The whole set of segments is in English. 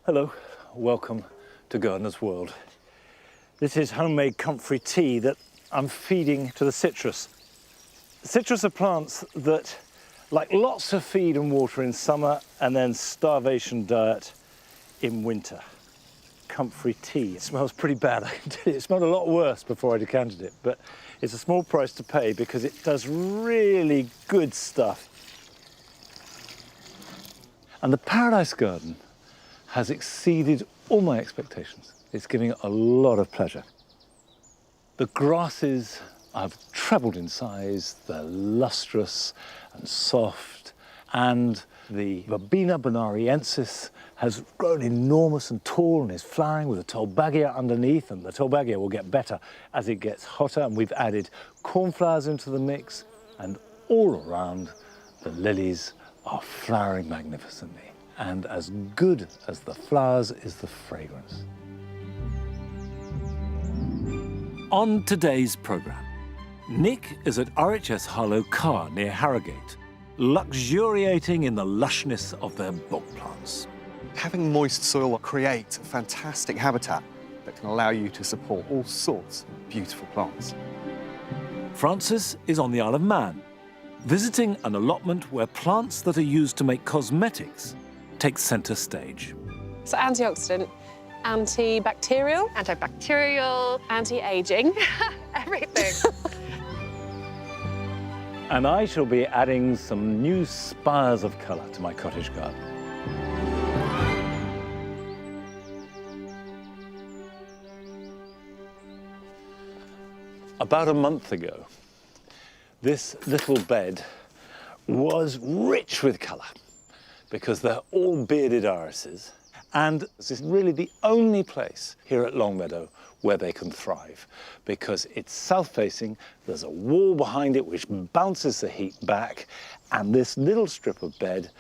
Hello, welcome to Gardener's World. This is homemade comfrey tea that I'm feeding to the citrus. Citrus are plants that like lots of feed and water in summer and then starvation diet in winter. Comfrey tea. It smells pretty bad, I can tell you. It smelled a lot worse before I decanted it, but it's a small price to pay because it does really good stuff. And the Paradise Garden has exceeded all my expectations. It's giving it a lot of pleasure. The grasses have trebled in size, they're lustrous and soft, and the Verbena bonariensis has grown enormous and tall and is flowering with a tolbagia underneath, and the tolbagia will get better as it gets hotter, and we've added cornflowers into the mix, and all around the lilies are flowering magnificently. And as good as the flowers is the fragrance. On today's programme, Nick is at RHS Harlow Car near Harrogate, luxuriating in the lushness of their bog plants. Having moist soil creates a fantastic habitat that can allow you to support all sorts of beautiful plants. Francis is on the Isle of Man, visiting an allotment where plants that are used to make cosmetics take centre stage. So antioxidant, antibacterial, anti-aging, everything. And I shall be adding some new spires of colour to my cottage garden. About a month ago, this little bed was rich with colour because they're all bearded irises, and this is really the only place here at Longmeadow where they can thrive because it's south-facing, there's a wall behind it which bounces the heat back, and this little strip of bed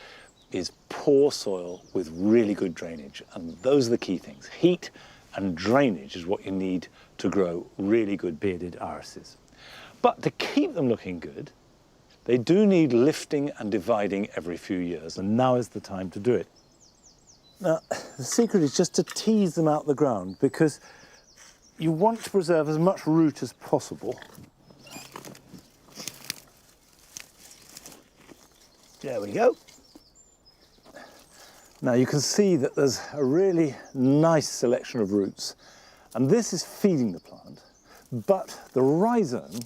is poor soil with really good drainage, and those are the key things. Heat and drainage is what you need to grow really good bearded irises. But to keep them looking good, they do need lifting and dividing every few years, and now is the time to do it. Now, the secret is just to tease them out the ground because you want to preserve as much root as possible. There we go. Now you can see that there's a really nice selection of roots, and this is feeding the plant, but the rhizome,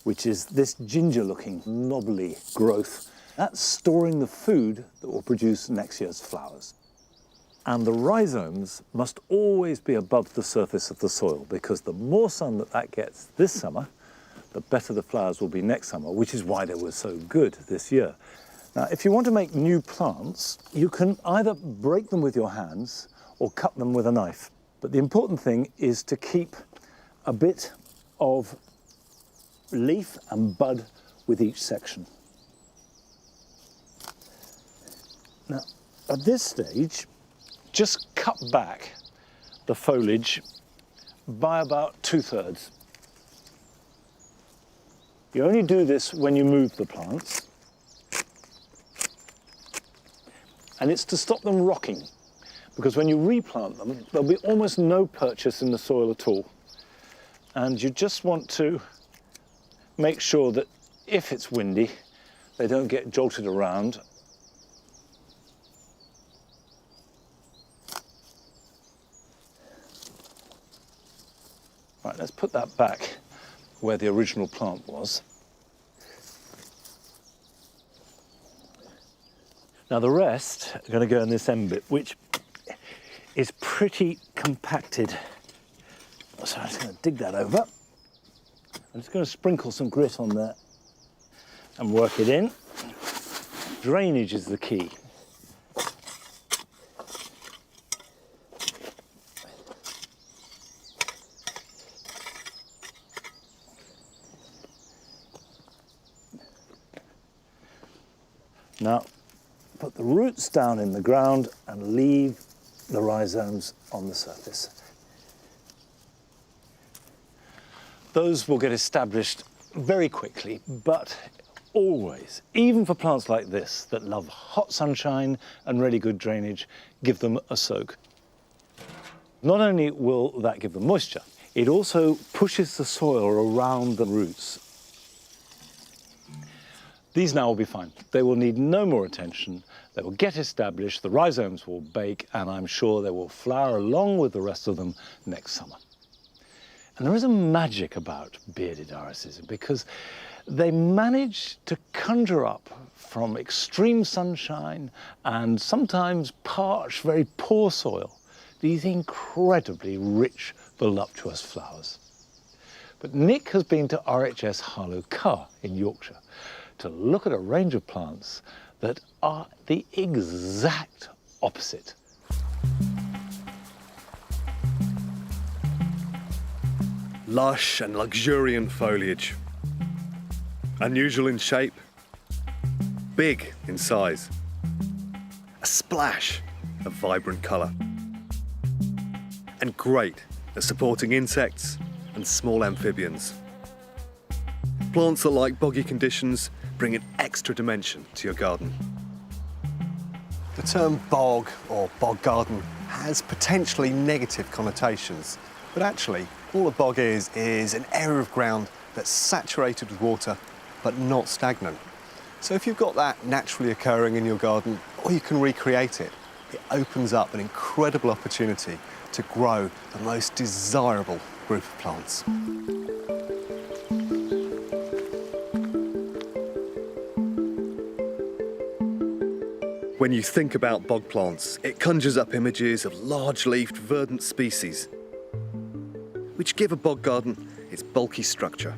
which is this ginger-looking, knobbly growth, that's storing the food that will produce next year's flowers. And the rhizomes must always be above the surface of the soil because the more sun that gets this summer, the better the flowers will be next summer, which is why they were so good this year. Now, if you want to make new plants, you can either break them with your hands or cut them with a knife. But the important thing is to keep a bit of leaf and bud with each section. Now, at this stage, just cut back the foliage by about 2/3. You only do this when you move the plants, and it's to stop them rocking, because when you replant them, there'll be almost no purchase in the soil at all. And you just want to make sure that if it's windy, they don't get jolted around. Right, let's put that back where the original plant was. Now the rest are going to go in this end bit, which is pretty compacted. So I'm just going to dig that over. I'm just going to sprinkle some grit on there and work it in. Drainage is the key. Now, put the roots down in the ground and leave the rhizomes on the surface. Those will get established very quickly, but always, even for plants like this that love hot sunshine and really good drainage, give them a soak. Not only will that give them moisture, it also pushes the soil around the roots. These now will be fine. They will need no more attention. They will get established, the rhizomes will bake, and I'm sure they will flower along with the rest of them next summer. And there is a magic about bearded irises because they manage to conjure up from extreme sunshine and sometimes parched, very poor soil, these incredibly rich, voluptuous flowers. But Nick has been to RHS Harlow Carr in Yorkshire to look at a range of plants that are the exact opposite. Lush and luxuriant foliage. Unusual in shape. Big in size. A splash of vibrant colour. And great at supporting insects and small amphibians. Plants that like boggy conditions bring an extra dimension to your garden. The term bog or bog garden has potentially negative connotations, but actually all a bog is an area of ground that's saturated with water but not stagnant. So if you've got that naturally occurring in your garden, or you can recreate it, it opens up an incredible opportunity to grow the most desirable group of plants. When you think about bog plants, it conjures up images of large-leafed verdant species, which give a bog garden its bulky structure.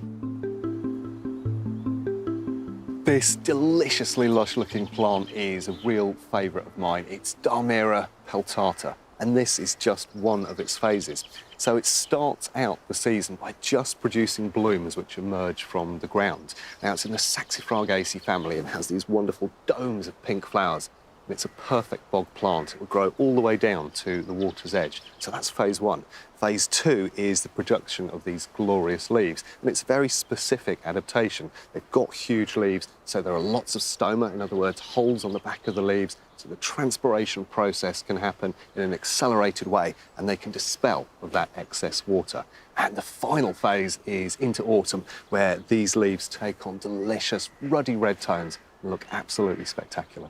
This deliciously lush-looking plant is a real favourite of mine. It's Dahmira peltata, and this is just one of its phases. So it starts out the season by just producing blooms which emerge from the ground. Now, it's in the Saxifragaceae family and has these wonderful domes of pink flowers. And it's a perfect bog plant. It will grow all the way down to the water's edge. So that's phase one. Phase two is the production of these glorious leaves. And it's a very specific adaptation. They've got huge leaves, so there are lots of stoma, in other words, holes on the back of the leaves, so the transpiration process can happen in an accelerated way, and they can dispel of that excess water. And the final phase is into autumn, where these leaves take on delicious, ruddy red tones and look absolutely spectacular.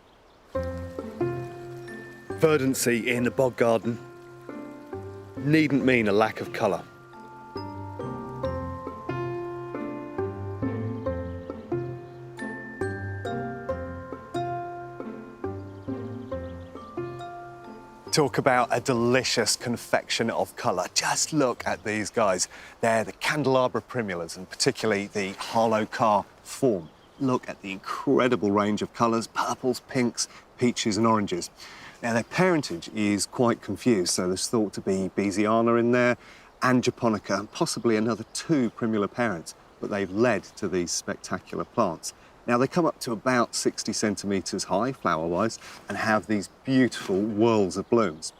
Verdancy in a bog garden needn't mean a lack of colour. Talk about a delicious confection of colour. Just look at these guys. They're the candelabra primulas, and particularly the Harlow Carr form. Look at the incredible range of colours: purples, pinks, peaches and oranges. Now, their parentage is quite confused, so there's thought to be Beziana in there, and Japonica, and possibly another 2 primula parents, but they've led to these spectacular plants. Now, they come up to about 60 centimetres high, flower-wise, and have these beautiful whorls of blooms.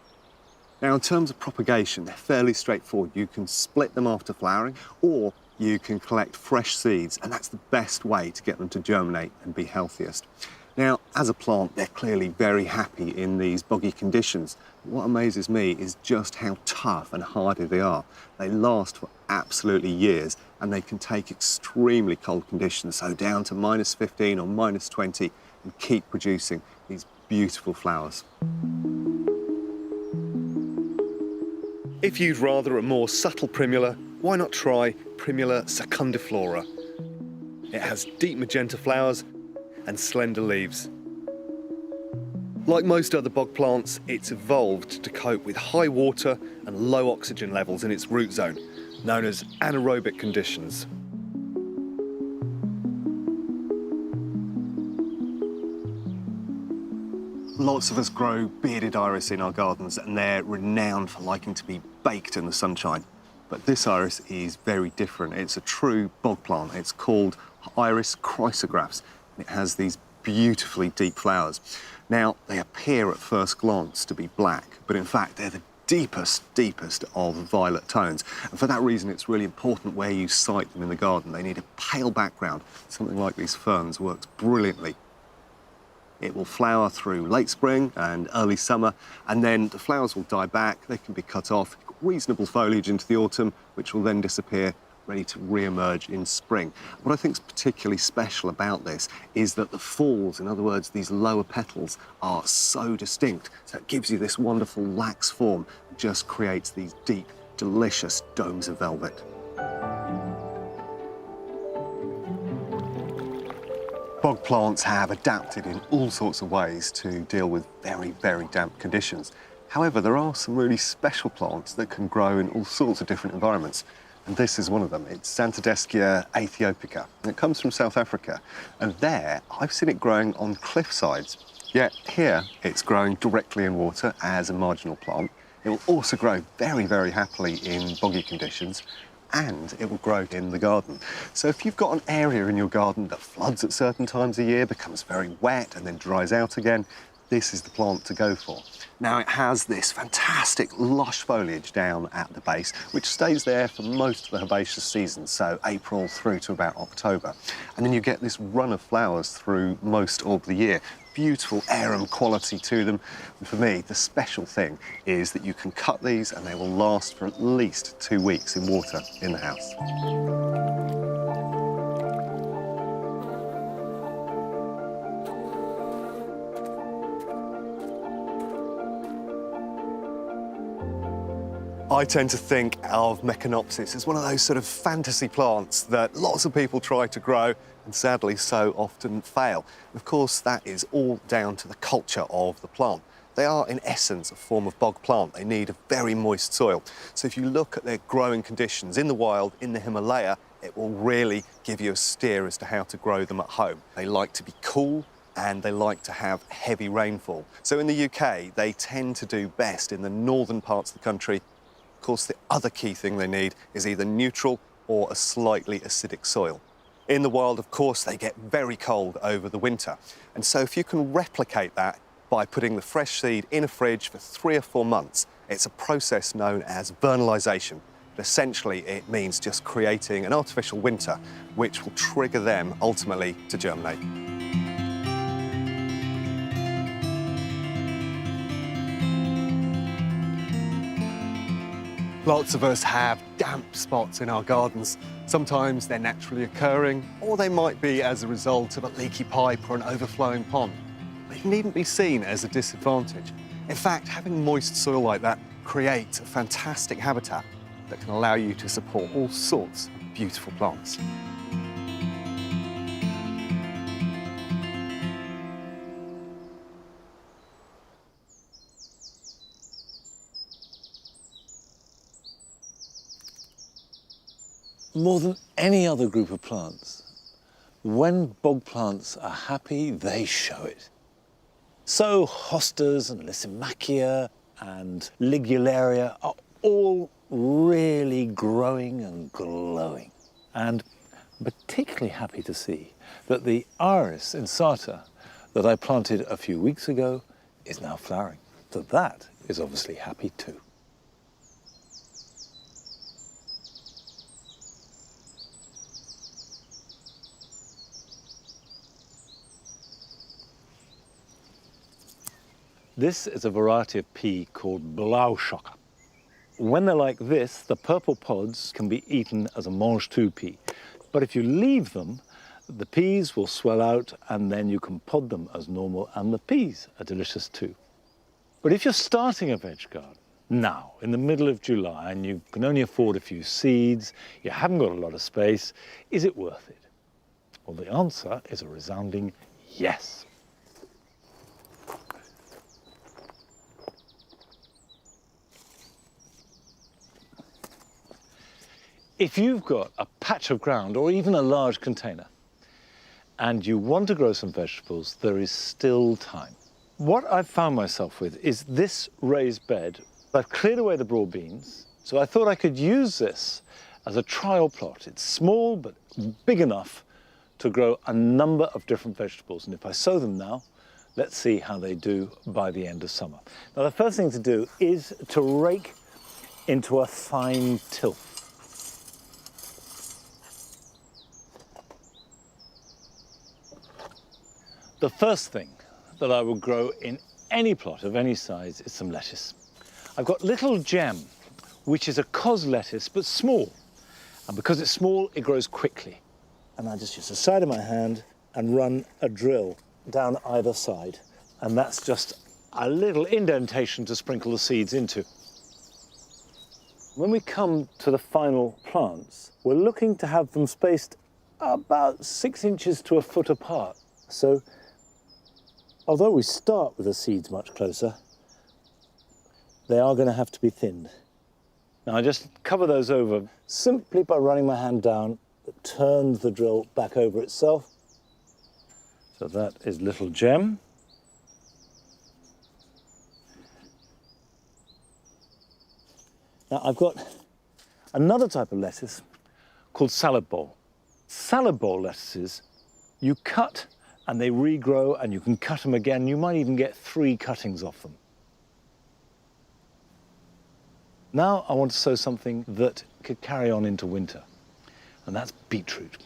Now, in terms of propagation, they're fairly straightforward. You can split them after flowering, or you can collect fresh seeds, and that's the best way to get them to germinate and be healthiest. Now, as a plant, they're clearly very happy in these boggy conditions. What amazes me is just how tough and hardy they are. They last for absolutely years, and they can take extremely cold conditions, so down to -15 or -20, and keep producing these beautiful flowers. If you'd rather a more subtle primula, why not try Primula secundiflora? It has deep magenta flowers and slender leaves. Like most other bog plants, it's evolved to cope with high water and low oxygen levels in its root zone, known as anaerobic conditions. Lots of us grow bearded iris in our gardens, and they're renowned for liking to be baked in the sunshine. But this iris is very different. It's a true bog plant. It's called Iris chrysographs. It has these beautifully deep flowers. Now, they appear at first glance to be black, but in fact, they're the deepest of violet tones. And for that reason, it's really important where you site them in the garden. They need a pale background. Something like these ferns works brilliantly. It will flower through late spring and early summer, and then the flowers will die back. They can be cut off, reasonable foliage into the autumn, which will then disappear, ready to re-emerge in spring. What I think is particularly special about this is that the falls, in other words, these lower petals, are so distinct. So it gives you this wonderful lax form, just creates these deep, delicious domes of velvet. Bog plants have adapted in all sorts of ways to deal with very, very damp conditions. However, there are some really special plants that can grow in all sorts of different environments. And this is one of them. It's Xanthodeschia aethiopica. And it comes from South Africa. And there, I've seen it growing on cliff sides. Yet here, it's growing directly in water as a marginal plant. It will also grow very, very happily in boggy conditions, and it will grow in the garden. So if you've got an area in your garden that floods at certain times of year, becomes very wet and then dries out again, this is the plant to go for. Now, it has this fantastic lush foliage down at the base, which stays there for most of the herbaceous season, so April through to about October. And then you get this run of flowers through most of the year. Beautiful arum quality to them. And for me, the special thing is that you can cut these and they will last for at least 2 weeks in water in the house. I tend to think of Meconopsis as one of those sort of fantasy plants that lots of people try to grow and sadly so often fail. Of course, that is all down to the culture of the plant. They are, in essence, a form of bog plant. They need a very moist soil. So if you look at their growing conditions in the wild, in the Himalaya, it will really give you a steer as to how to grow them at home. They like to be cool, and they like to have heavy rainfall. So in the UK, they tend to do best in the northern parts of the country. Of course, the other key thing they need is either neutral or a slightly acidic soil. In the wild, of course, they get very cold over the winter. And so if you can replicate that by putting the fresh seed in a fridge for 3 or 4 months, it's a process known as vernalisation. But essentially, it means just creating an artificial winter, which will trigger them ultimately to germinate. Lots of us have damp spots in our gardens. Sometimes they're naturally occurring, or they might be as a result of a leaky pipe or an overflowing pond. They needn't be seen as a disadvantage. In fact, having moist soil like that creates a fantastic habitat that can allow you to support all sorts of beautiful plants. More than any other group of plants, when bog plants are happy, they show it. So hostas and Lysimachia and Ligularia are all really growing and glowing. And I'm particularly happy to see that the Iris insata that I planted a few weeks ago is now flowering. So that is obviously happy too. This is a variety of pea called Blauschocker. When they're like this, the purple pods can be eaten as a mange-tout pea. But if you leave them, the peas will swell out and then you can pod them as normal and the peas are delicious too. But if you're starting a veg garden now, in the middle of July, and you can only afford a few seeds, you haven't got a lot of space, is it worth it? Well, the answer is a resounding yes. If you've got a patch of ground or even a large container and you want to grow some vegetables, there is still time. What I've found myself with is this raised bed. I've cleared away the broad beans, so I thought I could use this as a trial plot. It's small but big enough to grow a number of different vegetables, and if I sow them now, Let's see how they do by the end of summer. Now, the first thing to do is to rake into a fine tilth. The first thing that I will grow in any plot of any size is some lettuce. I've got Little Gem, which is a cos lettuce, but small. And because it's small, it grows quickly. And I just use the side of my hand and run a drill down either side. And that's just a little indentation to sprinkle the seeds into. When we come to the final plants, we're looking to have them spaced about 6 inches to a foot apart. So, although we start with the seeds much closer, they are going to have to be thinned. Now, I just cover those over simply by running my hand down. It turns the drill back over itself. So that is Little Gem. Now, I've got another type of lettuce called salad bowl. Salad bowl lettuces, you cut and they regrow, and you can cut them again. You might even get 3 cuttings off them. Now I want to sow something that could carry on into winter, and that's beetroot.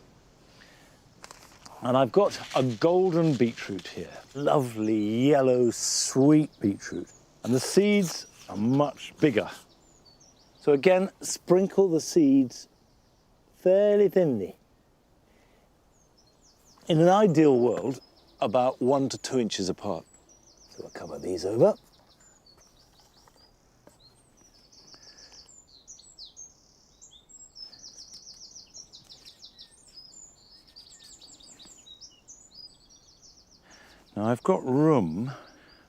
And I've got a golden beetroot here. Lovely yellow, sweet beetroot. And the seeds are much bigger. So again, sprinkle the seeds fairly thinly. In an ideal world, about 1 to 2 inches apart. So I'll cover these over. Now I've got room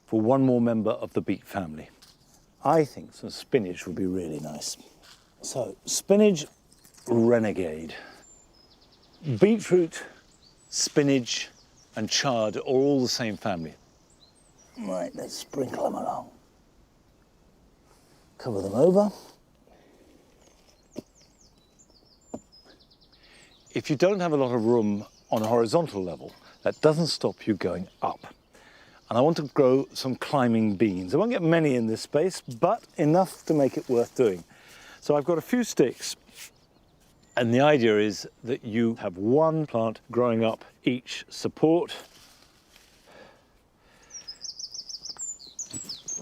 for one more member of the beet family. I think some spinach would be really nice. So, spinach renegade. Beetroot, spinach and chard are all the same family. Right, let's sprinkle them along. Cover them over. If you don't have a lot of room on a horizontal level, that doesn't stop you going up. And I want to grow some climbing beans. I won't get many in this space, but enough to make it worth doing. So I've got a few sticks, and the idea is that you have one plant growing up each support.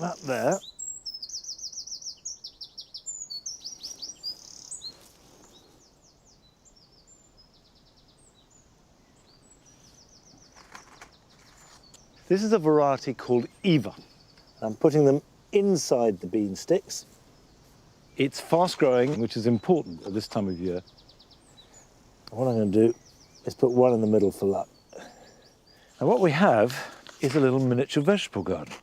That there. This is a variety called Eva. I'm putting them inside the bean sticks. It's fast growing, which is important at this time of year. What I'm going to do is put one in the middle for luck. And what we have is a little miniature vegetable garden.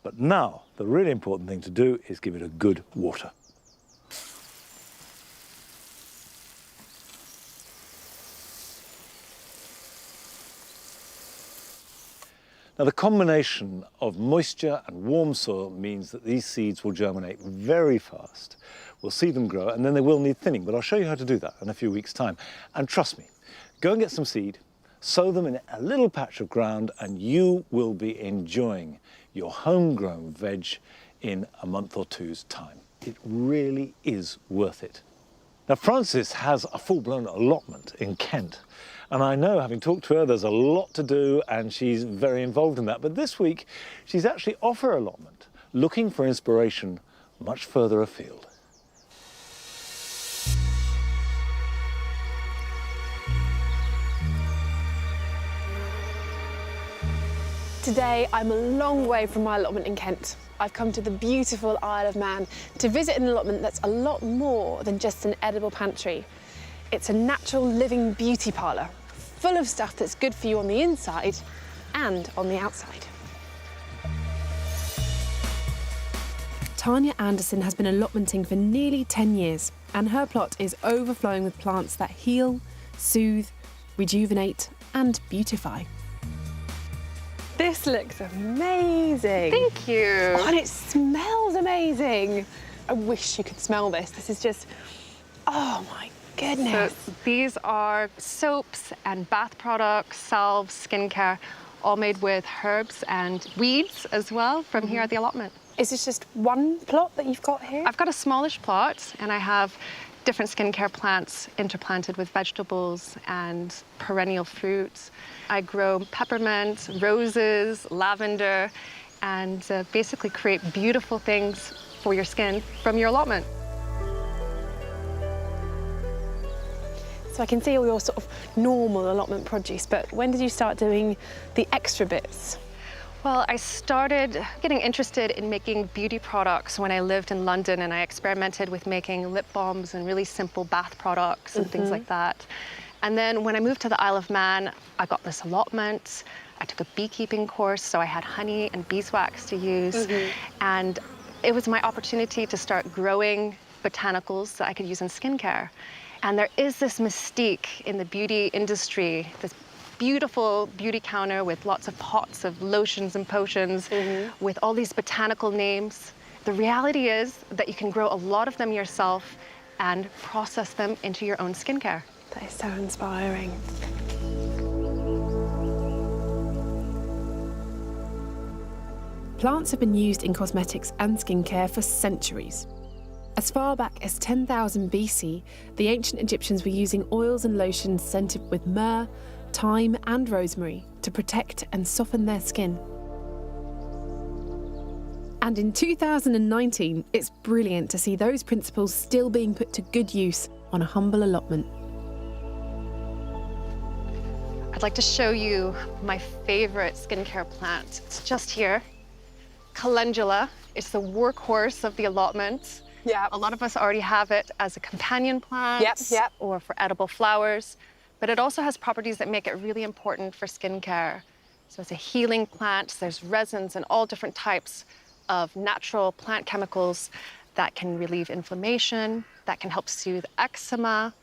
But now, the really important thing to do is give it a good water. Now, the combination of moisture and warm soil means that these seeds will germinate very fast. We'll see them grow, and then they will need thinning, but I'll show you how to do that in a few weeks' time. And trust me, go and get some seed, sow them in a little patch of ground, and you will be enjoying your homegrown veg in a month or two's time. It really is worth it. Now, Frances has a full-blown allotment in Kent. And I know, having talked to her, there's a lot to do and she's very involved in that. But this week, she's actually off her allotment, looking for inspiration much further afield. Today, I'm a long way from my allotment in Kent. I've come to the beautiful Isle of Man to visit an allotment that's a lot more than just an edible pantry. It's a natural living beauty parlour, full of stuff that's good for you on the inside and on the outside. Tanya Anderson has been allotmenting for nearly 10 years, and her plot is overflowing with plants that heal, soothe, rejuvenate and beautify. This looks amazing. Thank you. Oh, and it smells amazing. I wish you could smell this. This is just, oh my goodness. So these are soaps and bath products, salves, skincare, all made with herbs and weeds as well from here at the allotment. Is this just one plot that you've got here? I've got a smallish plot, and I have different skincare plants interplanted with vegetables and perennial fruits. I grow peppermint, roses, lavender, and basically create beautiful things for your skin from your allotment. So I can see all your sort of normal allotment produce, but when did you start doing the extra bits? Well, I started getting interested in making beauty products when I lived in London, and I experimented with making lip balms and really simple bath products and things like that. And then when I moved to the Isle of Man, I got this allotment. I took a beekeeping course, so I had honey and beeswax to use. And it was my opportunity to start growing botanicals that I could use in skincare. And there is this mystique in the beauty industry, this beautiful beauty counter with lots of pots of lotions and potions with all these botanical names. The reality is that you can grow a lot of them yourself and process them into your own skincare. That is so inspiring. Plants have been used in cosmetics and skincare for centuries. As far back as 10,000 BC, the ancient Egyptians were using oils and lotions scented with myrrh, thyme and rosemary to protect and soften their skin. And in 2019, it's brilliant to see those principles still being put to good use on a humble allotment. I'd like to show you my favorite skincare plant. It's just here, calendula. It's the workhorse of the allotment. Yeah. A lot of us already have it as a companion plant or for edible flowers, but it also has properties that make it really important for skincare. So it's a healing plant. There's resins and all different types of natural plant chemicals that can relieve inflammation, that can help soothe eczema,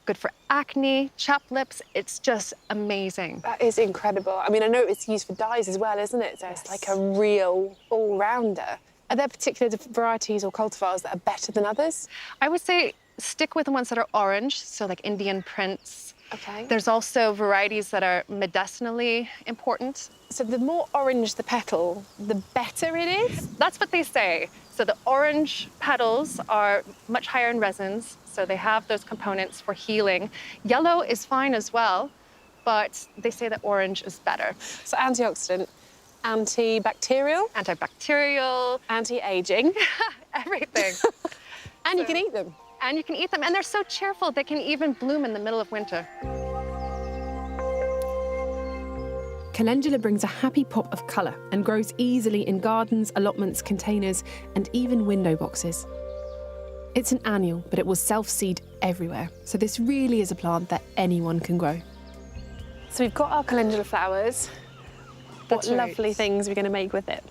good for acne, chapped lips. It's just amazing. That is incredible. I mean, I know it's used for dyes as well, isn't it? So it's like a real all-rounder. Are there particular varieties or cultivars that are better than others? I would say stick with the ones that are orange, so like Indian Prince. Okay. There's also varieties that are medicinally important. So the more orange the petal, the better it is? That's what they say. So the orange petals are much higher in resins, so they have those components for healing. Yellow is fine as well, but they say that orange is better. So antioxidant, antibacterial, Antibacterial, anti-aging, everything. and you can eat them. And you can eat them, and they're so cheerful. They can even bloom in the middle of winter. Calendula brings a happy pop of colour and grows easily in gardens, allotments, containers, and even window boxes. It's an annual, but it will self-seed everywhere, so this really is a plant that anyone can grow. So we've got our calendula flowers. What That's right. lovely things we're going to make with it.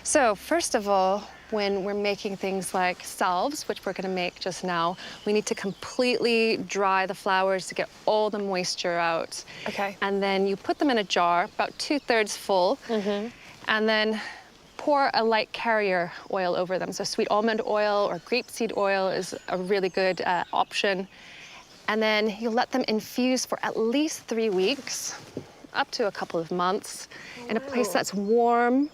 So first of all, when we're making things like salves, which we're going to make just now, we need to completely dry the flowers to get all the moisture out. Okay. And then you put them in a jar, about 2/3 full, and then pour a light carrier oil over them. So sweet almond oil or grapeseed oil is a really good option. And then you let them infuse for at least 3 weeks, up to a couple of months, in a place that's warm,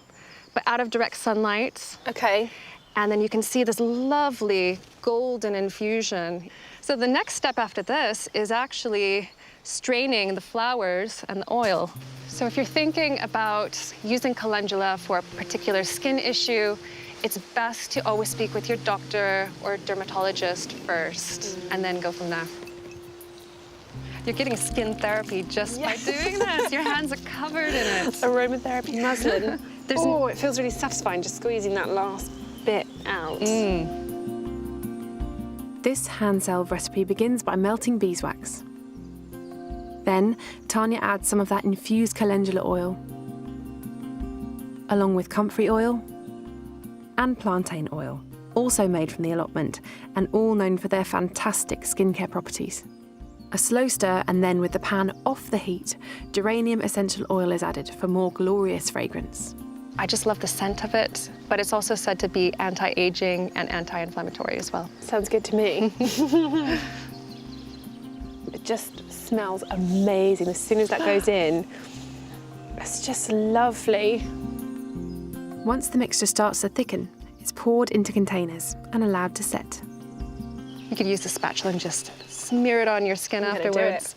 but out of direct sunlight. Okay. And then you can see this lovely golden infusion. So the next step after this is actually straining the flowers and the oil. So if you're thinking about using calendula for a particular skin issue, it's best to always speak with your doctor or dermatologist first, and then go from there. You're getting skin therapy just by doing this. Your hands are covered in it. Aromatherapy muslin. Oh, it feels really satisfying just squeezing that last bit out. This hand salve recipe begins by melting beeswax. Then, Tanya adds some of that infused calendula oil, along with comfrey oil and plantain oil, also made from the allotment and all known for their fantastic skincare properties. A slow stir, and then with the pan off the heat, geranium essential oil is added for more glorious fragrance. I just love the scent of it, but it's also said to be anti-aging and anti-inflammatory as well. Sounds good to me. It just smells amazing. As soon as that goes in, It's just lovely. Once the mixture starts to thicken, it's poured into containers and allowed to set. You could use the spatula and just smear it on your skin I'm gonna afterwards.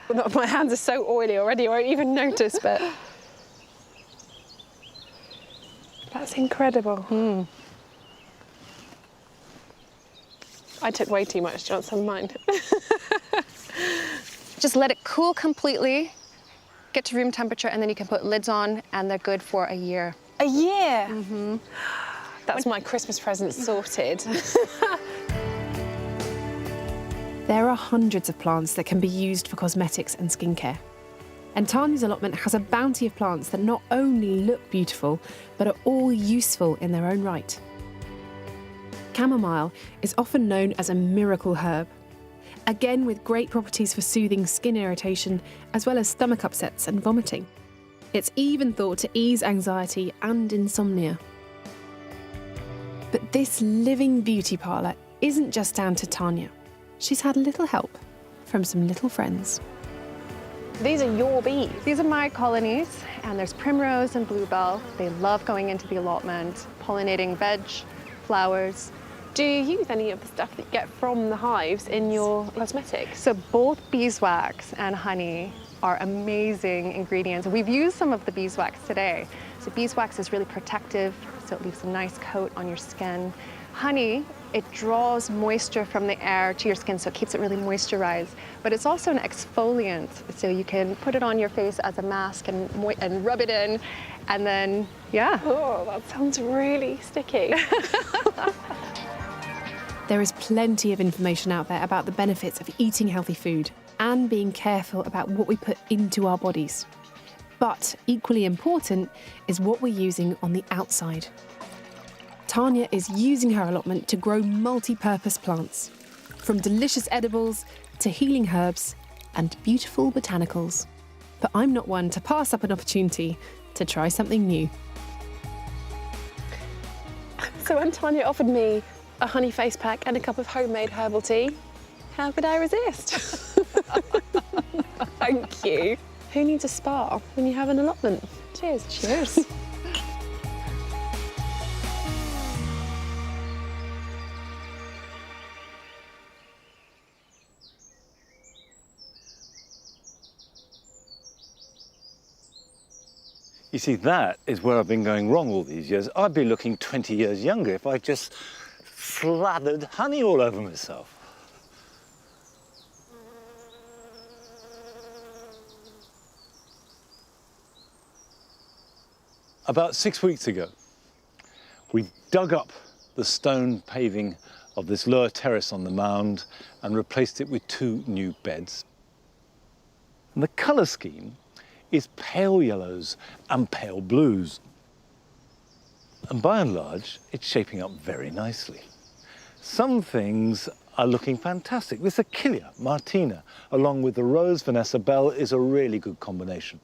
Well, my hands are so oily already, I won't even notice, but... That's incredible. I took way too much. Do you want some of mine? Just let it cool completely, get to room temperature, and then you can put lids on, and they're good for a year. A year? That's my Christmas present sorted. There are hundreds of plants that can be used for cosmetics and skincare. And Tanya's allotment has a bounty of plants that not only look beautiful, but are all useful in their own right. Chamomile is often known as a miracle herb, again with great properties for soothing skin irritation, as well as stomach upsets and vomiting. It's even thought to ease anxiety and insomnia. But this living beauty parlour isn't just down to Tanya. She's had a little help from some little friends. These are your bees. These are my colonies, and there's primrose and bluebell. They love going into the allotment, pollinating veg, flowers. Do you use any of the stuff that you get from the hives in your cosmetics? So both beeswax and honey are amazing ingredients. We've used some of the beeswax today. So beeswax is really protective, so it leaves a nice coat on your skin. Honey, it draws moisture from the air to your skin, so it keeps it really moisturized. But it's also an exfoliant, so you can put it on your face as a mask and rub it in, and then, yeah. Oh, that sounds really sticky. There is plenty of information out there about the benefits of eating healthy food and being careful about what we put into our bodies. But equally important is what we're using on the outside. Tanya is using her allotment to grow multi-purpose plants, from delicious edibles to healing herbs and beautiful botanicals. But I'm not one to pass up an opportunity to try something new. So when Tanya offered me a honey face pack and a cup of homemade herbal tea, how could I resist? Thank you. Who needs a spa when you have an allotment? Cheers. Cheers. You see, that is where I've been going wrong all these years. I'd be looking 20 years younger if I just slathered honey all over myself. About 6 weeks ago, we dug up the stone paving of this lower terrace on the mound and replaced it with 2 new beds. And the colour scheme is pale yellows and pale blues. And by and large, it's shaping up very nicely. Some things are looking fantastic. This Achillea Martina, along with the Rose Vanessa Bell, is a really good combination.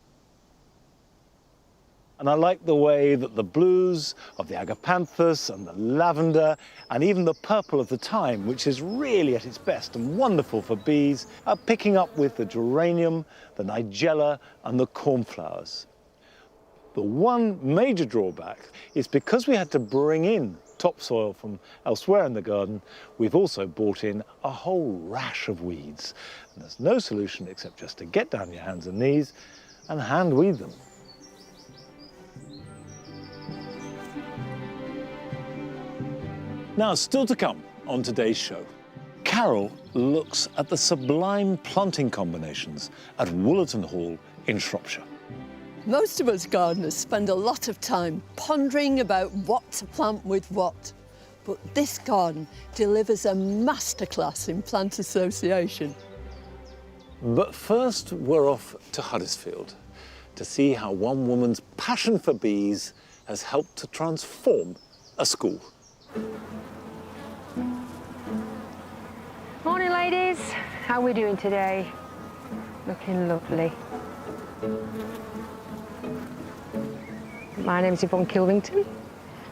And I like the way that the blues of the agapanthus and the lavender and even the purple of the thyme, which is really at its best and wonderful for bees, are picking up with the geranium, the nigella and the cornflowers. The one major drawback is because we had to bring in topsoil from elsewhere in the garden, we've also brought in a whole rash of weeds. And there's no solution except just to get down your hands and knees and hand weed them. Now, still to come on today's show, Carol looks at the sublime planting combinations at Woollerton Hall in Shropshire. Most of us gardeners spend a lot of time pondering about what to plant with what. But this garden delivers a masterclass in plant association. But first, we're off to Huddersfield to see how one woman's passion for bees has helped to transform a school. Morning, ladies. How are we doing today? Looking lovely. My name's Yvonne Kilvington,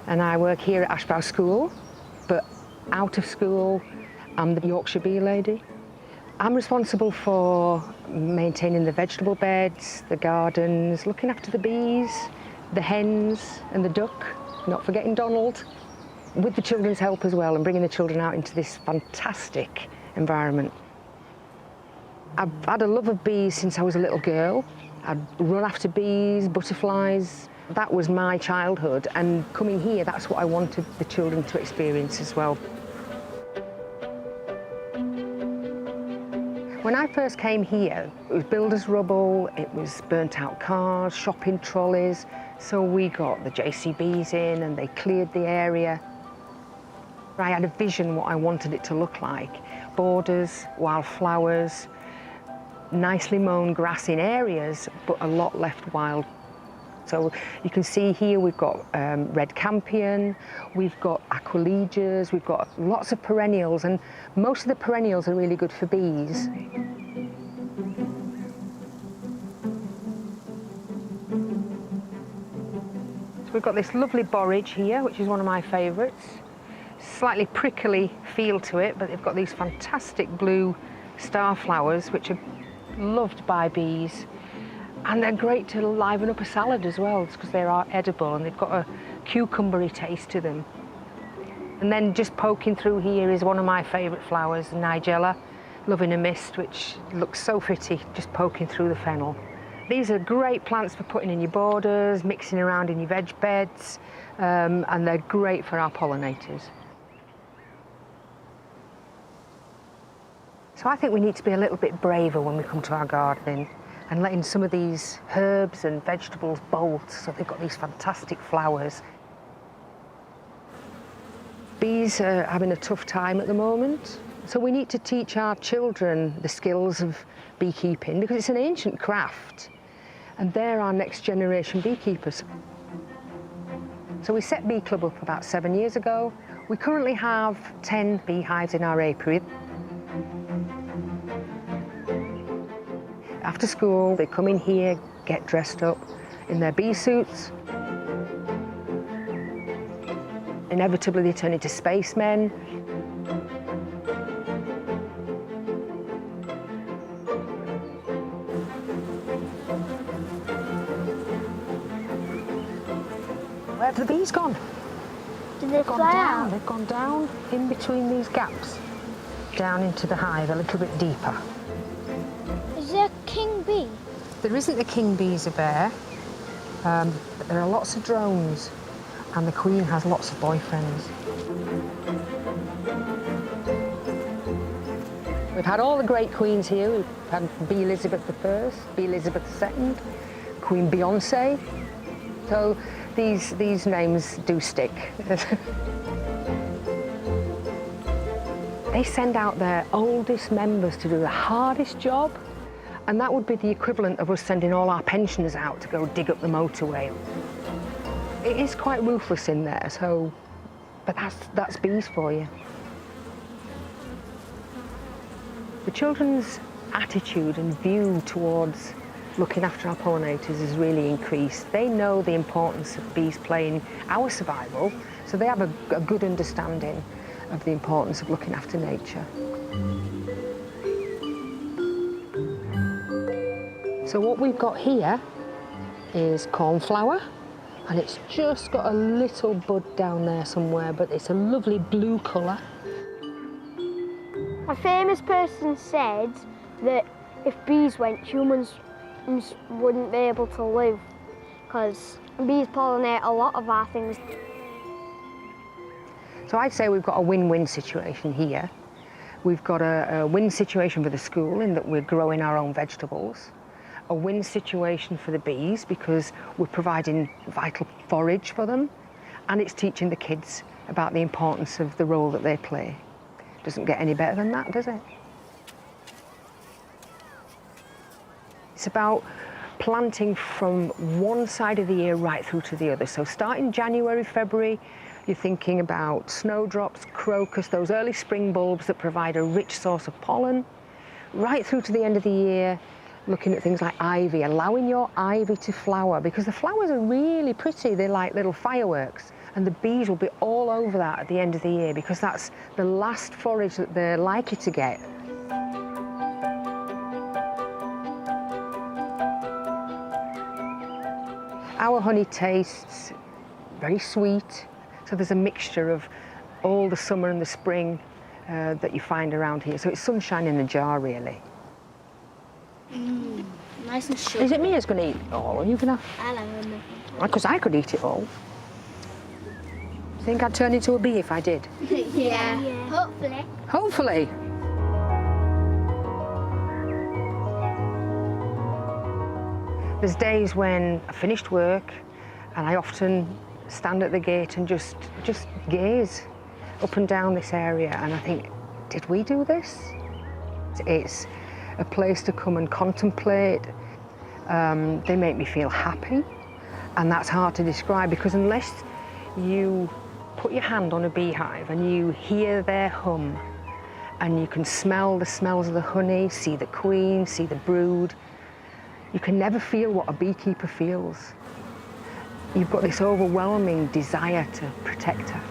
and I work here at Ashbow School, but out of school, I'm the Yorkshire Bee Lady. I'm responsible for maintaining the vegetable beds, the gardens, looking after the bees, the hens and the duck, not forgetting Donald, with the children's help as well, and bringing the children out into this fantastic environment. I've had a love of bees since I was a little girl. I'd run after bees, butterflies. That was my childhood, and coming here, that's what I wanted the children to experience as well. When I first came here, it was builder's rubble, it was burnt out cars, shopping trolleys, so we got the JCBs in and they cleared the area. I had a vision what I wanted it to look like. Borders, wildflowers, nicely mown grass in areas, but a lot left wild. So you can see here we've got red campion, we've got aquilegias, we've got lots of perennials, and most of the perennials are really good for bees. So we've got this lovely borage here, which is one of my favourites. Slightly prickly feel to it, but they've got these fantastic blue star flowers, which are loved by bees. And they're great to liven up a salad as well, because they are edible and they've got a cucumbery taste to them. And then just poking through here is one of my favourite flowers, Nigella, Love in a Mist, which looks so pretty, just poking through the fennel. These are great plants for putting in your borders, mixing around in your veg beds, and they're great for our pollinators. So I think we need to be a little bit braver when we come to our gardening, and letting some of these herbs and vegetables bolt, so they've got these fantastic flowers. Bees are having a tough time at the moment, so we need to teach our children the skills of beekeeping, because it's an ancient craft, and they're our next generation beekeepers. So we set Bee Club up about 7 years ago. We currently have 10 beehives in our apiary. After school, they come in here, get dressed up in their bee suits. Inevitably, they turn into spacemen. Where have the bees gone? Did they fly out? They've gone down in between these gaps, down into the hive a little bit deeper. Is there a king bee? There isn't a king bees there. There are lots of drones, and the queen has lots of boyfriends. We've had all the great queens here. We've had Bee Elizabeth I, Bee Elizabeth II, Queen Beyonce. So these names do stick. They send out their oldest members to do the hardest job. And that would be the equivalent of us sending all our pensioners out to go dig up the motorway. It is quite ruthless in there, so, but that's bees for you. The children's attitude and view towards looking after our pollinators has really increased. They know the importance of bees play in our survival, so they have a good understanding of the importance of looking after nature. So what we've got here is cornflower, and it's just got a little bud down there somewhere, but it's a lovely blue colour. A famous person said that if bees went, humans wouldn't be able to live, because bees pollinate a lot of our things. So I'd say we've got a win-win situation here. We've got a win situation for the school in that we're growing our own vegetables. A win situation for the bees because we're providing vital forage for them, and it's teaching the kids about the importance of the role that they play. Doesn't get any better than that, does it? It's about planting from one side of the year right through to the other. So starting January, February, you're thinking about snowdrops, crocus, those early spring bulbs that provide a rich source of pollen, right through to the end of the year, looking at things like ivy, allowing your ivy to flower, because the flowers are really pretty. They're like little fireworks, and the bees will be all over that at the end of the year, because that's the last forage that they're likely to get. pure honey tastes, very sweet. So there's a mixture of all the summer and the spring that you find around here. So it's sunshine in a jar, really. Nice and sugary. Is it me who's going to eat it all? Are you going to? I don't know. Because I could eat it all. Think I'd turn into a bee if I did? Yeah. Hopefully. Hopefully. There's days when I finished work and I often stand at the gate and just gaze up and down this area, and I think, did we do this? It's a place to come and contemplate. They make me feel happy, and that's hard to describe, because unless you put your hand on a beehive and you hear their hum and you can smell the smells of the honey, see the queen, see the brood, you can never feel what a beekeeper feels. You've got this overwhelming desire to protect her.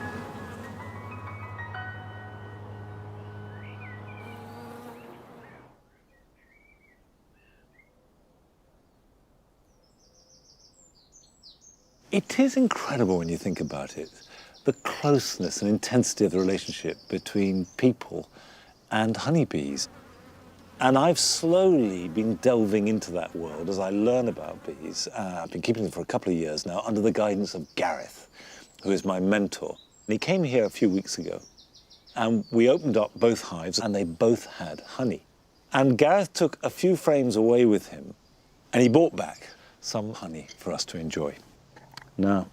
It is incredible when you think about it, the closeness and intensity of the relationship between people and honeybees. And I've slowly been delving into that world as I learn about bees. I've been keeping them for a couple of years now under the guidance of Gareth, who is my mentor. And he came here a few weeks ago, and we opened up both hives and they both had honey. And Gareth took a few frames away with him and he brought back some honey for us to enjoy. Now,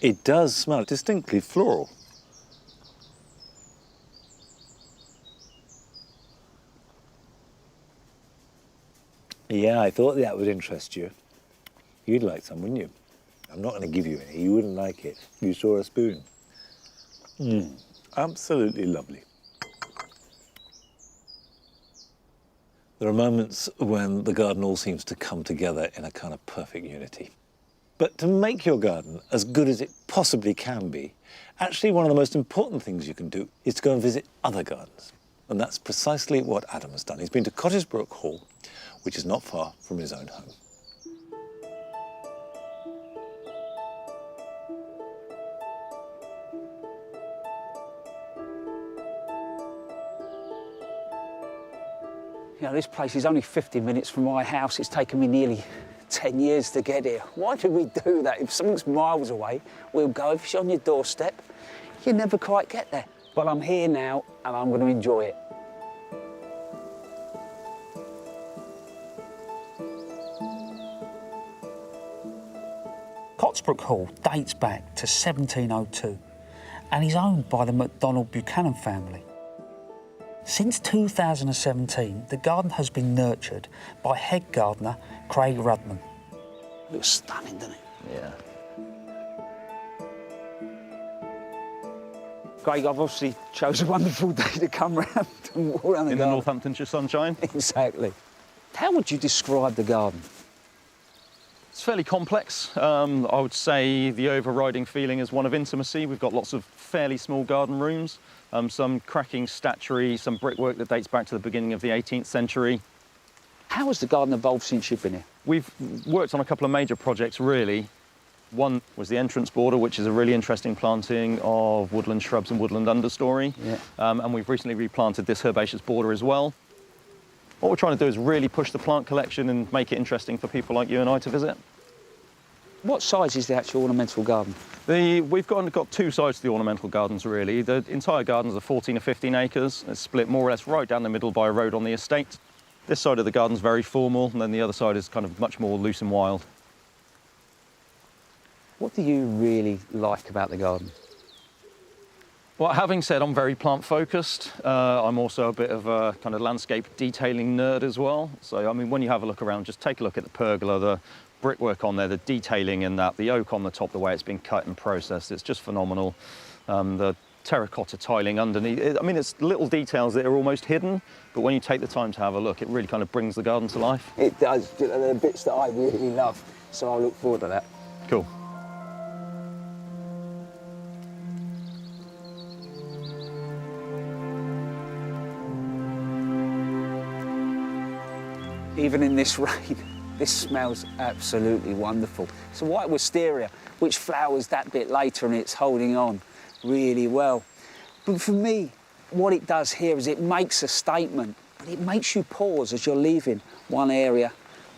it does smell distinctly floral. Yeah, I thought that would interest you. You'd like some, wouldn't you? I'm not going to give you any. You wouldn't like it. You saw a spoon. Absolutely lovely. There are moments when the garden all seems to come together in a kind of perfect unity. But to make your garden as good as it possibly can be, actually one of the most important things you can do is to go and visit other gardens. And that's precisely what Adam has done. He's been to Cottage Brook Hall, which is not far from his own home. You know, this place is only 50 minutes from my house. It's taken me nearly 10 years to get here. Why did we do that? If something's miles away, we'll go. If it's on your doorstep, you never quite get there. But I'm here now, and I'm going to enjoy it. Cotsbrook Hall dates back to 1702 and is owned by the MacDonald Buchanan family. Since 2017, the garden has been nurtured by head gardener Craig Rudman. It looks stunning, doesn't it? Yeah. Craig, I've obviously chose a wonderful day to come round and walk around the garden. In the Northamptonshire sunshine? Exactly. How would you describe the garden? It's fairly complex. I would say the overriding feeling is one of intimacy. We've got lots of fairly small garden rooms, some cracking statuary, some brickwork that dates back to the beginning of the 18th century. How has the garden evolved since you've been here? We've worked on a couple of major projects, really. One was the entrance border, which is a really interesting planting of woodland shrubs and woodland understory. Yeah. And we've recently replanted this herbaceous border as well. What we're trying to do is really push the plant collection and make it interesting for people like you and I to visit. What size is the actual ornamental garden? We've got two sides to the ornamental gardens, really. The entire gardens are 14 or 15 acres. It's split more or less right down the middle by a road on the estate. This side of the garden's very formal, and then the other side is kind of much more loose and wild. What do you really like about the garden? Well, having said I'm very plant-focused, I'm also a bit of a kind of landscape detailing nerd as well. So, I mean, when you have a look around, just take a look at the pergola, the brickwork on there, the detailing in that, the oak on the top, the way it's been cut and processed, it's just phenomenal. The terracotta tiling underneath, I mean, it's little details that are almost hidden, but when you take the time to have a look, it really kind of brings the garden to life. It does. They're the bits that I really love, so I look forward to that. Cool. Even in this rain, This smells absolutely wonderful. It's a white wisteria, which flowers that bit later, and it's holding on really well. But for me, what it does here is it makes a statement, but it makes you pause as you're leaving one area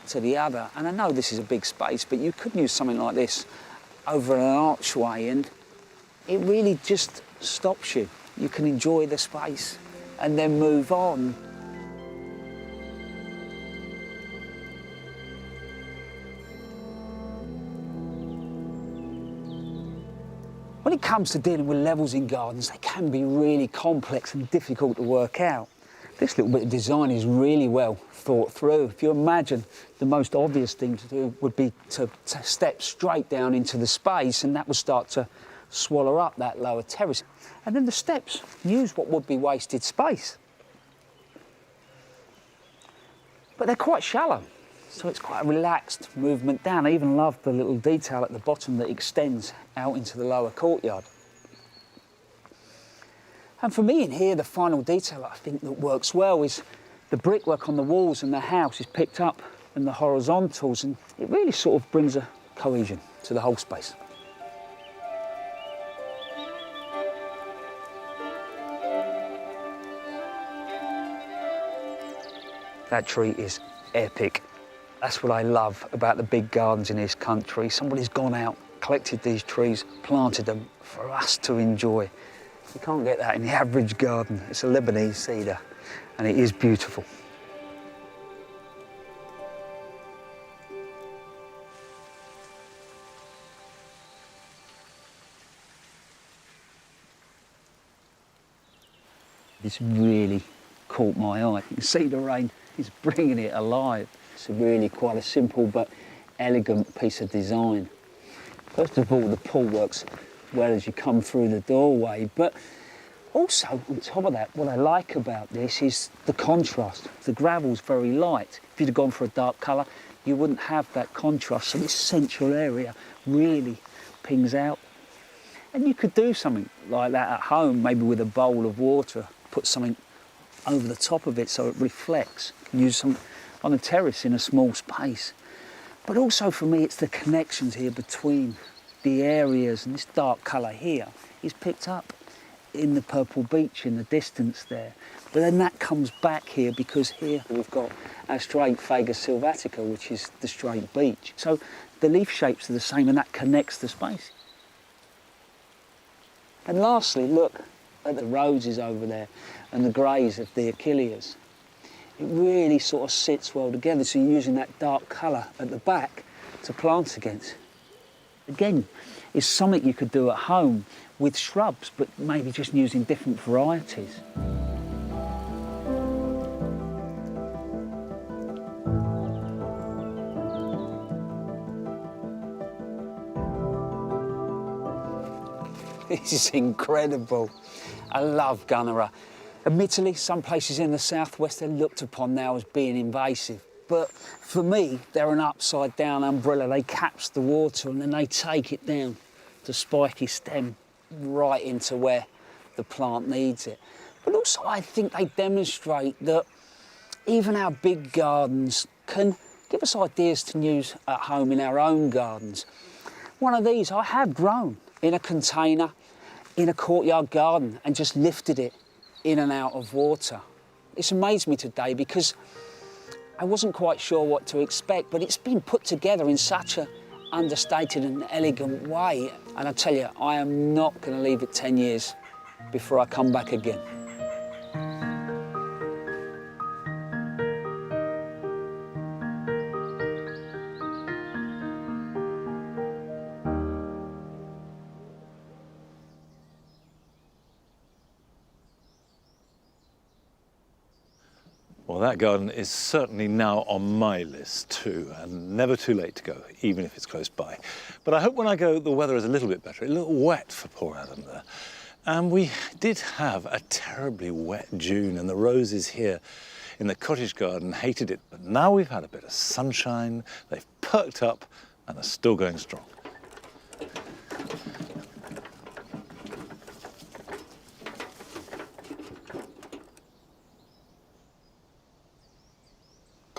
to the other. And I know this is a big space, but you could use something like this over an archway, and it really just stops you. You can enjoy the space and then move on. When it comes to dealing with levels in gardens, they can be really complex and difficult to work out. This little bit of design is really well thought through. If you imagine, the most obvious thing to do would be to step straight down into the space, and that would start to swallow up that lower terrace. And then the steps use what would be wasted space. But they're quite shallow, so it's quite a relaxed movement down. I even love the little detail at the bottom that extends out into the lower courtyard. And for me in here, the final detail I think that works well is the brickwork on the walls, and the house is picked up in the horizontals, and it really sort of brings a cohesion to the whole space. That tree is epic. That's what I love about the big gardens in this country. Somebody's gone out, collected these trees, planted them for us to enjoy. You can't get that in the average garden. It's a Lebanese cedar, and it is beautiful. It's really caught my eye. You can see the rain is bringing it alive. It's really quite a simple but elegant piece of design. First of all, the pool works well as you come through the doorway, but also on top of that, what I like about this is the contrast. The gravel's very light. If you'd have gone for a dark colour, you wouldn't have that contrast, so this central area really pings out. And you could do something like that at home, maybe with a bowl of water, put something over the top of it so it reflects. You can use some on a terrace in a small space. But also for me, it's the connections here between the areas, and this dark colour here is picked up in the purple beach in the distance there. But then that comes back here because here we've got our straight Fagus sylvatica, which is the straight beach. So the leaf shapes are the same, and that connects the space. And lastly, look at the roses over there and the greys of the Achilleas. It really sort of sits well together, so you're using that dark colour at the back to plant against. Again, it's something you could do at home with shrubs, but maybe just using different varieties. This is incredible. I love Gunnera. Admittedly, some places in the southwest are looked upon now as being invasive, but for me, they're an upside-down umbrella. They catch the water and then they take it down the spiky stem right into where the plant needs it. But also, I think they demonstrate that even our big gardens can give us ideas to use at home in our own gardens. One of these I have grown in a container in a courtyard garden and just lifted it in and out of water. It's amazed me today because I wasn't quite sure what to expect, but it's been put together in such an understated and elegant way. And I tell you, I am not going to leave it 10 years before I come back again. Well, that garden is certainly now on my list too, and never too late to go, even if it's close by. But I hope when I go, the weather is a little bit better. A little wet for poor Adam there. And we did have a terribly wet June, and the roses here in the cottage garden hated it. But now we've had a bit of sunshine, they've perked up, and are still going strong.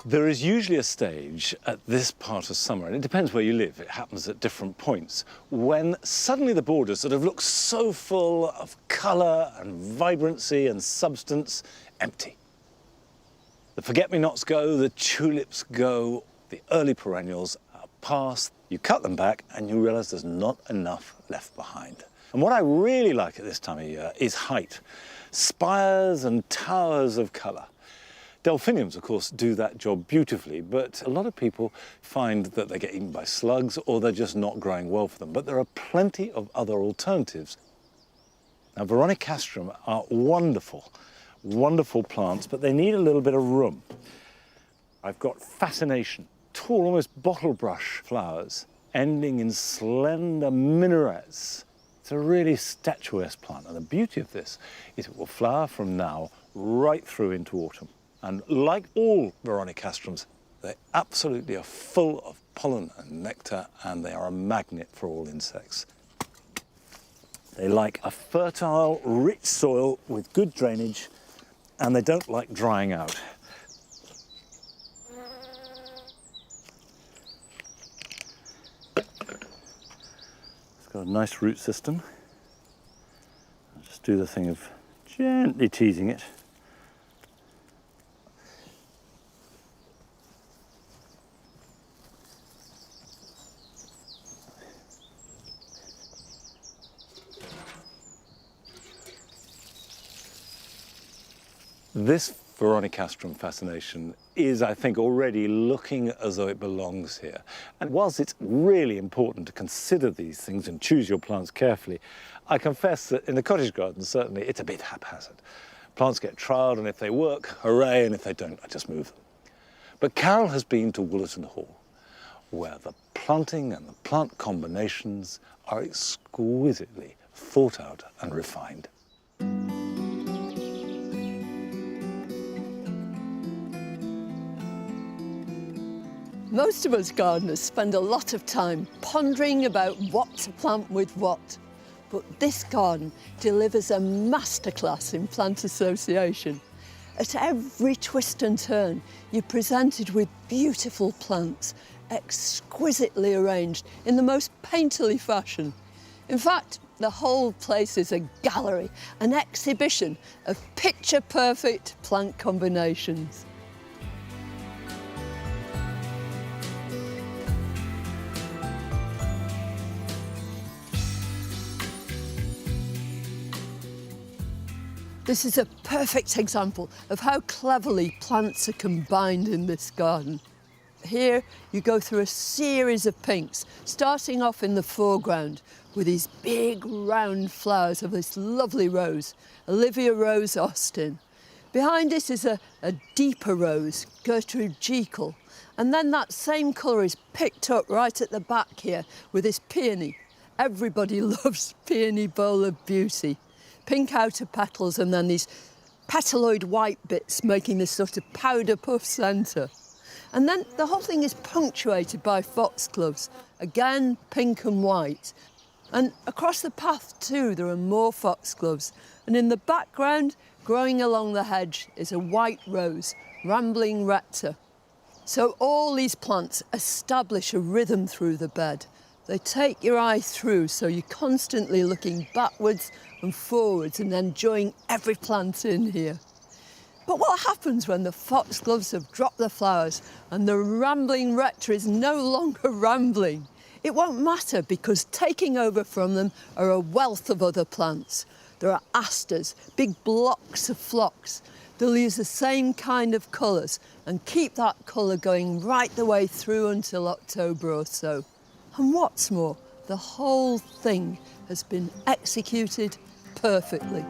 There is usually a stage at this part of summer, and it depends where you live, it happens at different points, when suddenly the borders sort of look so full of colour and vibrancy and substance, empty. The forget-me-nots go, the tulips go, the early perennials are past. You cut them back and you realise there's not enough left behind. And what I really like at this time of year is height. Spires and towers of colour. Delphiniums, of course, do that job beautifully, but a lot of people find that they get eaten by slugs or they're just not growing well for them. But there are plenty of other alternatives. Now, Veronicastrum are wonderful, wonderful plants, but they need a little bit of room. I've got Fascination, tall, almost bottle brush flowers, ending in slender minarets. It's a really statuesque plant, and the beauty of this is it will flower from now right through into autumn. And like all Veronicastrums, they absolutely are full of pollen and nectar, and they are a magnet for all insects. They like a fertile, rich soil with good drainage, and they don't like drying out. It's got a nice root system. I'll just do the thing of gently teasing it. This Veronicastrum Fascination is, I think, already looking as though it belongs here. And whilst it's really important to consider these things and choose your plants carefully, I confess that in the cottage garden, certainly, it's a bit haphazard. Plants get trialled, and if they work, hooray, and if they don't, I just move them. But Carol has been to Woollerton Hall, where the planting and the plant combinations are exquisitely thought out and refined. Most of us gardeners spend a lot of time pondering about what to plant with what. But this garden delivers a masterclass in plant association. At every twist and turn, you're presented with beautiful plants, exquisitely arranged in the most painterly fashion. In fact, the whole place is a gallery, an exhibition of picture-perfect plant combinations. This is a perfect example of how cleverly plants are combined in this garden. Here you go through a series of pinks, starting off in the foreground with these big round flowers of this lovely rose, Olivia Rose Austin. Behind it is a deeper rose, Gertrude Jekyll, and then that same colour is picked up right at the back here with this peony. Everybody loves peony bowl of beauty. Pink outer petals and then these petaloid white bits making this sort of powder puff centre. And then the whole thing is punctuated by foxgloves, again pink and white. And across the path too there are more foxgloves, and in the background, growing along the hedge, is a white rose, Rambling Rector. So all these plants establish a rhythm through the bed. They take your eye through, so you're constantly looking backwards and forwards and enjoying every plant in here. But what happens when the foxgloves have dropped their flowers and the Rambling Rector is no longer rambling? It won't matter, because taking over from them are a wealth of other plants. There are asters, big blocks of phlox. They'll use the same kind of colours and keep that colour going right the way through until October or so. And what's more, the whole thing has been executed perfectly.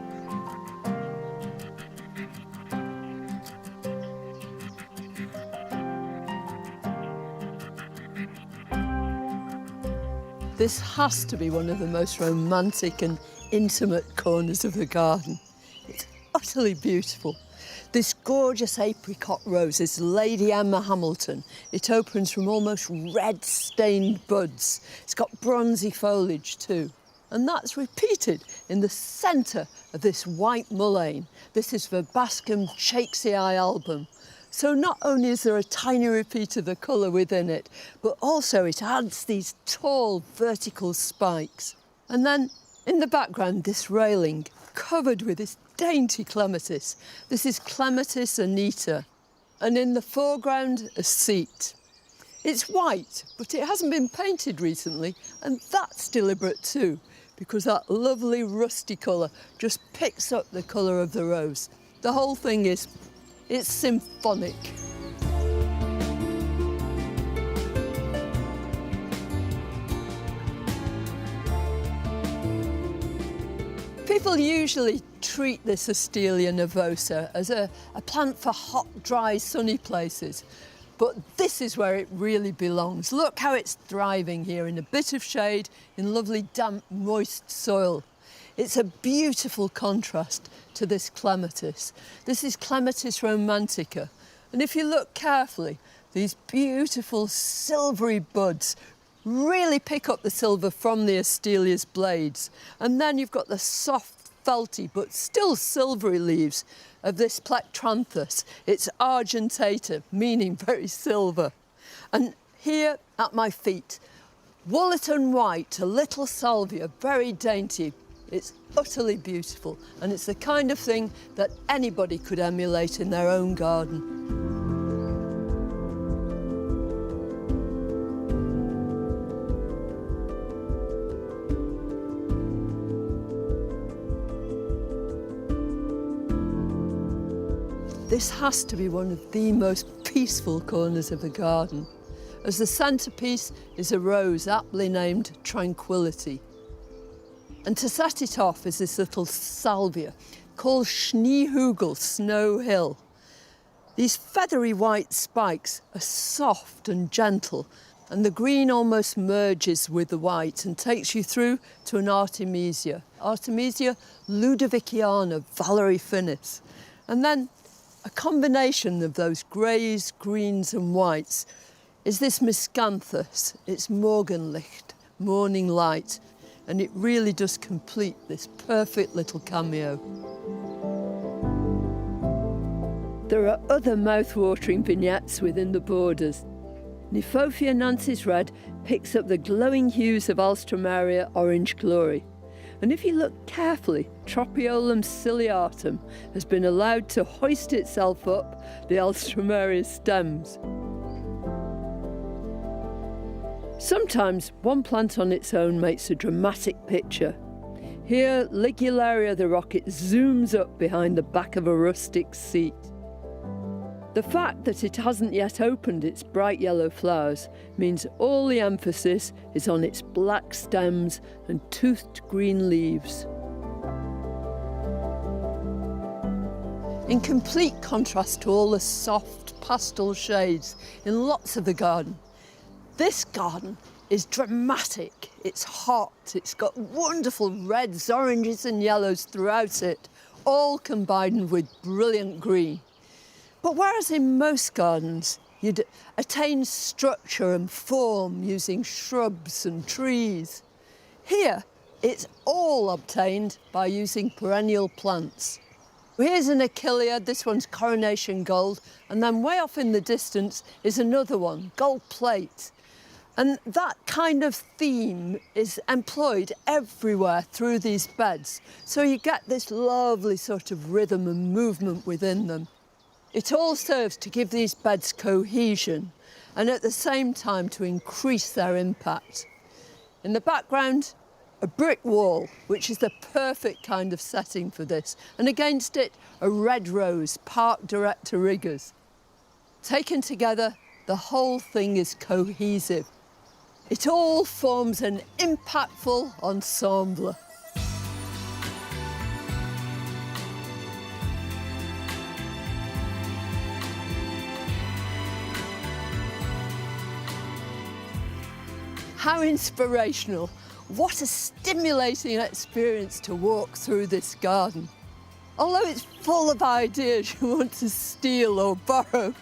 This has to be one of the most romantic and intimate corners of the garden. It's utterly beautiful. This gorgeous apricot rose is Lady Emma Hamilton. It opens from almost red-stained buds. It's got bronzy foliage too. And that's repeated in the centre of this white mullein. This is Verbascum Shakespeare album. So not only is there a tiny repeat of the colour within it, but also it adds these tall vertical spikes. And then in the background, this railing covered with this dainty clematis. This is Clematis anita. And in the foreground, a seat. It's white, but it hasn't been painted recently, and that's deliberate too, because that lovely rusty colour just picks up the colour of the rose. The whole thing it's symphonic. People usually treat this Astelia nervosa as a plant for hot, dry, sunny places. But this is where it really belongs. Look how it's thriving here in a bit of shade, in lovely, damp, moist soil. It's a beautiful contrast to this clematis. This is Clematis romantica. And if you look carefully, these beautiful silvery buds really pick up the silver from the Astelia's blades. And then you've got the soft, felty, but still silvery leaves of this Plectranthus. It's argentata, meaning very silver. And here at my feet, Wollerton white, a little salvia, very dainty. It's utterly beautiful, and it's the kind of thing that anybody could emulate in their own garden. This has to be one of the most peaceful corners of the garden, as the centrepiece is a rose aptly named Tranquility. And to set it off is this little salvia called Schneehügel, Snow Hill. These feathery white spikes are soft and gentle, and the green almost merges with the white and takes you through to an Artemisia. Artemisia ludoviciana, Valerie Finis. And then a combination of those greys, greens and whites is this Miscanthus. It's Morgenlicht, morning light, and it really does complete this perfect little cameo. There are other mouth-watering vignettes within the borders. Niphophia Nancy's Red picks up the glowing hues of Alstroemeria Orange Glory. And if you look carefully, Tropiolum ciliatum has been allowed to hoist itself up the Alstroemeria stems. Sometimes one plant on its own makes a dramatic picture. Here, Ligularia the rocket zooms up behind the back of a rustic seat. The fact that it hasn't yet opened its bright yellow flowers means all the emphasis is on its black stems and toothed green leaves. In complete contrast to all the soft pastel shades in lots of the garden, this garden is dramatic, it's hot, it's got wonderful reds, oranges and yellows throughout it, all combined with brilliant green. But whereas in most gardens you'd attain structure and form using shrubs and trees, here it's all obtained by using perennial plants. Here's an Achillea, this one's Coronation Gold, and then way off in the distance is another one, Gold Plate. And that kind of theme is employed everywhere through these beds. So you get this lovely sort of rhythm and movement within them. It all serves to give these beds cohesion and at the same time to increase their impact. In the background, a brick wall, which is the perfect kind of setting for this, and against it, a red rose, Park Director Riggers. Taken together, the whole thing is cohesive. It all forms an impactful ensemble. How inspirational. What a stimulating experience to walk through this garden. Although it's full of ideas you want to steal or borrow,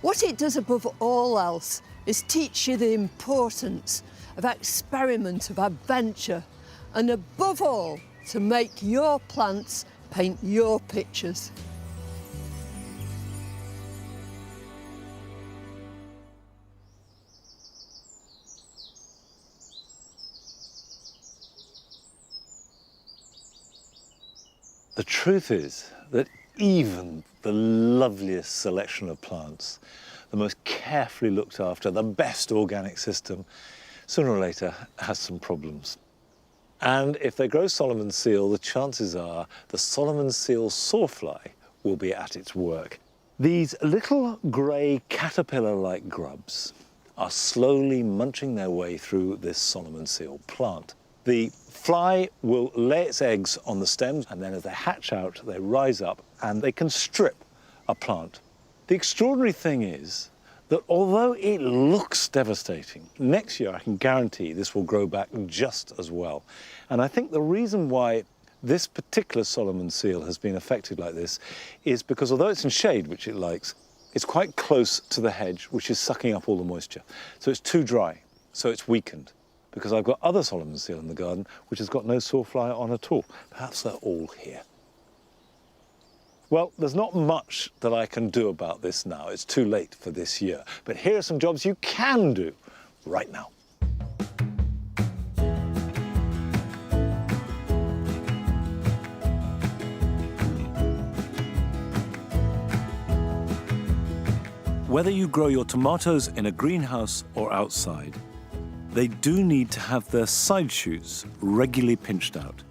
what it does above all else is teach you the importance of experiment, of adventure, and above all, to make your plants paint your pictures. The truth is that even the loveliest selection of plants, the most carefully looked after, the best organic system, sooner or later has some problems. And if they grow Solomon seal, the chances are the Solomon seal sawfly will be at its work. These little grey caterpillar-like grubs are slowly munching their way through this Solomon seal plant. The fly will lay its eggs on the stems, and then as they hatch out, they rise up and they can strip a plant. The extraordinary thing is that although it looks devastating, next year I can guarantee this will grow back just as well. And I think the reason why this particular Solomon seal has been affected like this is because although it's in shade, which it likes, it's quite close to the hedge, which is sucking up all the moisture. So it's too dry, so it's weakened. Because I've got other Solomon seal in the garden, which has got no sawfly on at all. Perhaps they're all here. Well, there's not much that I can do about this now. It's too late for this year. But here are some jobs you can do right now. Whether you grow your tomatoes in a greenhouse or outside, they do need to have their side shoots regularly pinched out.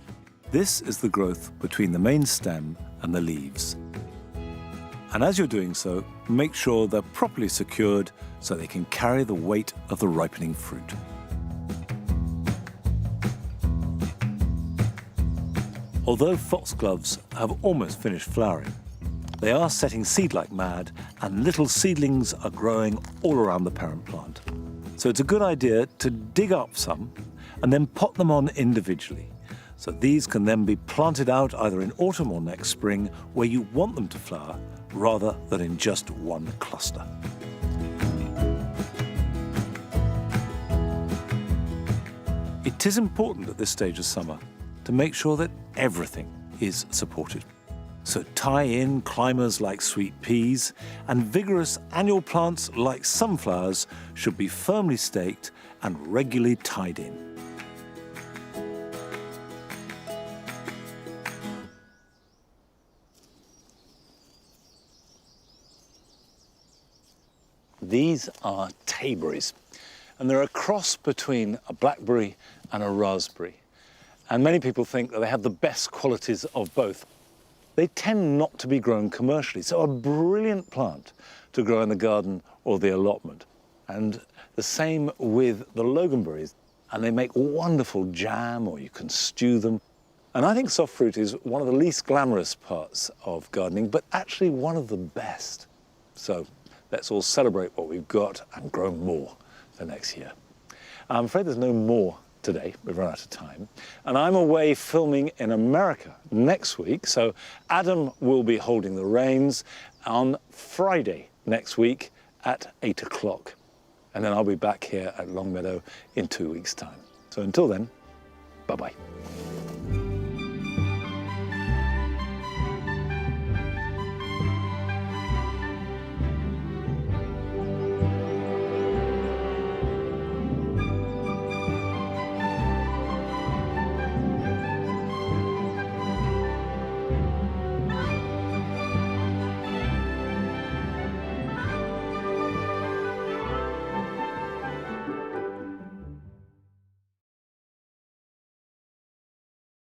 This is the growth between the main stem and the leaves. And as you're doing so, make sure they're properly secured so they can carry the weight of the ripening fruit. Although foxgloves have almost finished flowering, they are setting seed like mad, and little seedlings are growing all around the parent plant. So it's a good idea to dig up some and then pot them on individually. So these can then be planted out either in autumn or next spring where you want them to flower, rather than in just one cluster. It is important at this stage of summer to make sure that everything is supported. So tie in climbers like sweet peas, and vigorous annual plants like sunflowers should be firmly staked and regularly tied in. These are tayberries, and they're a cross between a blackberry and a raspberry. And many people think that they have the best qualities of both. They tend not to be grown commercially, so a brilliant plant to grow in the garden or the allotment. And the same with the loganberries, and they make wonderful jam, or you can stew them. And I think soft fruit is one of the least glamorous parts of gardening, but actually one of the best. So let's all celebrate what we've got and grow more for next year. I'm afraid there's no more today. We've run out of time. And I'm away filming in America next week, so Adam will be holding the reins on Friday next week at 8 o'clock. And then I'll be back here at Longmeadow in 2 weeks' time. So until then, bye-bye.